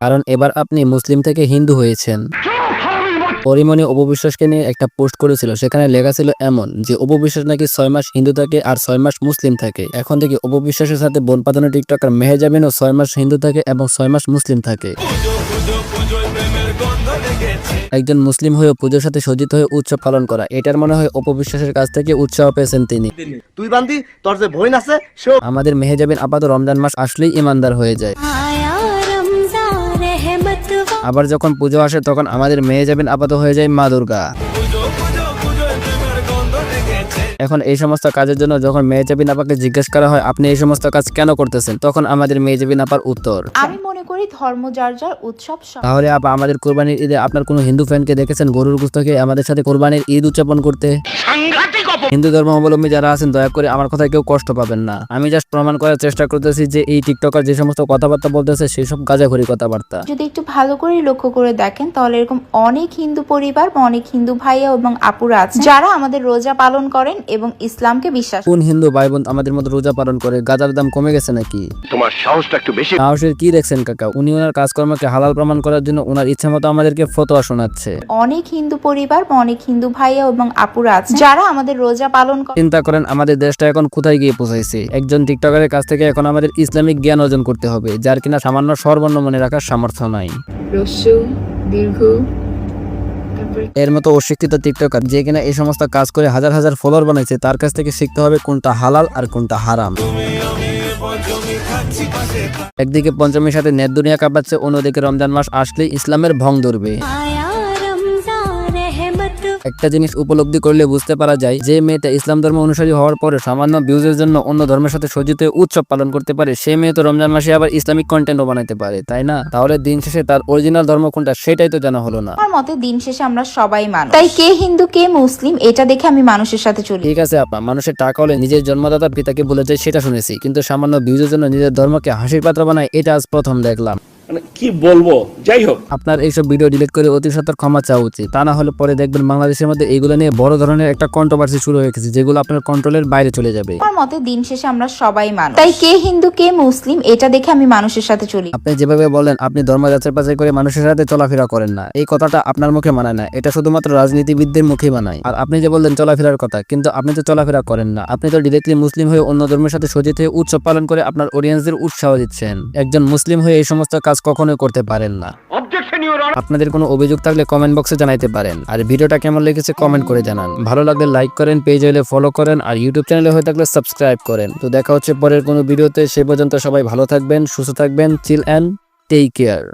কারণ এবার আপনি মুসলিম থেকে হিন্দু হয়েছেন। পরিমণি অপবিশ্বাসকে নিয়ে একটা পোস্ট করেছিল, সেখানে লেখা ছিল এমন যে অপবিশ্বাস নাকি 6 মাস হিন্দু থাকে আর 6 মাস মুসলিম থাকে। এখন থেকে অপবিশ্বাসের সাথে বোন পাতানো টিকটকার মেহেজাবিনও 6 মাস হিন্দু থাকে এবং 6 মাস মুসলিম থাকে। একজন মুসলিম হয়েও পুজোর সাথে সজ্জিত হয়ে উৎসব পালন করা, এটার মনে হয় অপবিশ্বাসের কাছ থেকে উৎসাহ পেয়েছেন তিনি। তুই বান্দি তোর যে বোন আছে সে আমাদের মেহেজাবিন আপাতত রমজান মাস আসলেই ইমানদার হয়ে যায়। আবার যখন পুজো আসে তখন আমাদের মেহেজাবিন আপাতত হয়ে যায় মা দুর্গা। এখন এই সমস্ত কাজের জন্য যখন মেহেজাবিন আপাকে জিজ্ঞেস করা হয় আপনি এই সমস্ত কাজ কেন করতেছেন, তখন আমাদের মেহেজাবিন আপার উত্তর, আমি মনে করি ধর্ম যার যার উৎসব। তাহলে আপা আমাদের কোরবানির ঈদে আপনার কোনো হিন্দু ফ্রেন্ডকে দেখেছেন গরুর গোশত খেয়ে আমাদের সাথে কোরবানির ঈদ উদযাপন করতে? হিন্দু ধর্মাবলম্বী যারা আছেন দয়া করে আমার কথায় কেউ কষ্ট পাবেন না। আমি জাস্ট প্রমাণ করার চেষ্টা করতেছি যে এই টিকটকার যে সমস্ত কথাবার্তা বলতেছে সেসব গাঁজাখড়ি কথাবার্তা। যদি একটু ভালো করে লক্ষ্য করে দেখেন তাহলে এরকম অনেক হিন্দু পরিবার বা অনেক হিন্দু ভাইয়া এবং আপুরা আছে যারা আমাদের রোজা পালন করেন এবং ইসলামকে বিশ্বাস কোন হিন্দু ভাই বোন আমাদের মতো রোজা পালন করে? গাজার দাম কমে গেছে নাকি? তোমার সাহসটা একটু বেশি। সাহসের কি দেখছেন কাকা? উনি ওনার কাজকর্মকে হালাল প্রমাণ করার জন্য ওনার ইচ্ছা মতো আমাদেরকে ফতোয়া শোনাচ্ছে। অনেক হিন্দু পরিবার বা অনেক হিন্দু ভাইয়া এবং আপুরা আছে যারা আমাদের রোজা পালন করে। চিন্তা করেন আমাদের দেশটা এখন কোথায় গিয়ে পৌঁছাইছে। একজন টিকটকারের কাছ থেকে এখন আমাদের ইসলামিক জ্ঞান অর্জন করতে হবে, যার কিনা সামান্য স্বরবর্ণ মনে রাখার সামর্থ্য নাই। এর মতো অশিক্ষিত টিকটকার যে কিনা এই সমস্ত কাজ করে হাজার হাজার ফলোয়ার বানাইছে, তার কাছ থেকে শিখতে হবে কোনটা হালাল আর কোনটা হারাম। একদিকে পঞ্চমীর সাথে নেট দুনিয়া কাঁপাচ্ছে, অন্যদিকে রমজান মাস আসলেই ইসলামের ভং ধরবে। একটা জিনিস উপলব্ধি করলে বুঝতে পারা যায় যে মেয়েটা ইসলাম ধর্ম অনুসারী হওয়ার পরে সামান্য ভিউজের জন্য অন্য ধর্মের সাথে সজ্জিত হয়ে উৎসব পালন করতে পারে, সে মেয়ে তো রমজান মাসে আবার ইসলামিক কন্টেন্টও বানাইতে পারে, তাই না? তাহলে দিন শেষে তার অরিজিনাল ধর্ম কোনটা সেটাই তো জানা হলো না। আমার মতে দিন শেষে আমরা সবাই মানুষ, তাই কে হিন্দু কে মুসলিম এটা দেখে আমি মানুষের সাথে চলি। ঠিক আছে আপা, মানুষের টাকা হলে নিজের জন্মদাতার পিতাকে ভুলে যায় সেটা শুনেছি, কিন্তু সামান্য ভিউজের জন্য নিজের ধর্মকে হাসির পাত্র বানায় এটা আজ প্রথম দেখলাম। মানে কি বলবো, যাই হোক আপনার এইসব ভিডিও ডিলিট করে অতি সত্বর ক্ষমা চাওয়া উচিত, তা না হলে পরে দেখবেন বাংলাদেশের মধ্যে এইগুলো নিয়ে বড় ধরনের একটা কন্ট্রোভার্সি শুরু হয়ে গেছে, যেগুলো আপনার কন্ট্রোলের বাইরে চলে যাবে। আমার মতে দিন শেষে আমরা সবাই মানুষ, তাই কে হিন্দু কে মুসলিম এটা দেখে আমি মানুষের সাথে চলি। আপনি যেভাবে বলেন আপনি ধর্ম যাচাই বাছাই করে মানুষের সাথে চলাফেরা করেন না, এই কথাটা আপনার মুখে মানায় না, এটা শুধুমাত্র রাজনীতিবিদদের মুখে মানায়। আর আপনি যে বললেন চলাফেরার কথা, কিন্তু আপনি তো চলাফেরা করেন না, আপনি তো ডিরেক্টলি মুসলিম হয়ে অন্য ধর্মের সাথে সজ্জিত হয়ে উৎসব পালন করে আপনার অডিয়েন্সদের উৎসাহ দিচ্ছেন। একজন মুসলিম হয়ে এই সমস্ত কাজ কখনোই করতে পারেন না। আপনাদের কোনো অভিযোগ থাকলে কমেন্ট বক্সে জানাইতে পারেন। আর ভিডিওটা কেমন লেগেছে কমেন্ট করে জানান। ভালো লাগলে লাইক করেন, পেজ হলে ফলো করেন, আর ইউটিউব চ্যানেলে হয়ে থাকলে সাবস্ক্রাইব করেন। তো দেখা হচ্ছে পরের কোনো ভিডিওতে, সে পর্যন্ত সবাই ভালো থাকবেন, সুস্থ থাকবেন, চিল অ্যান্ড টেক কেয়ার।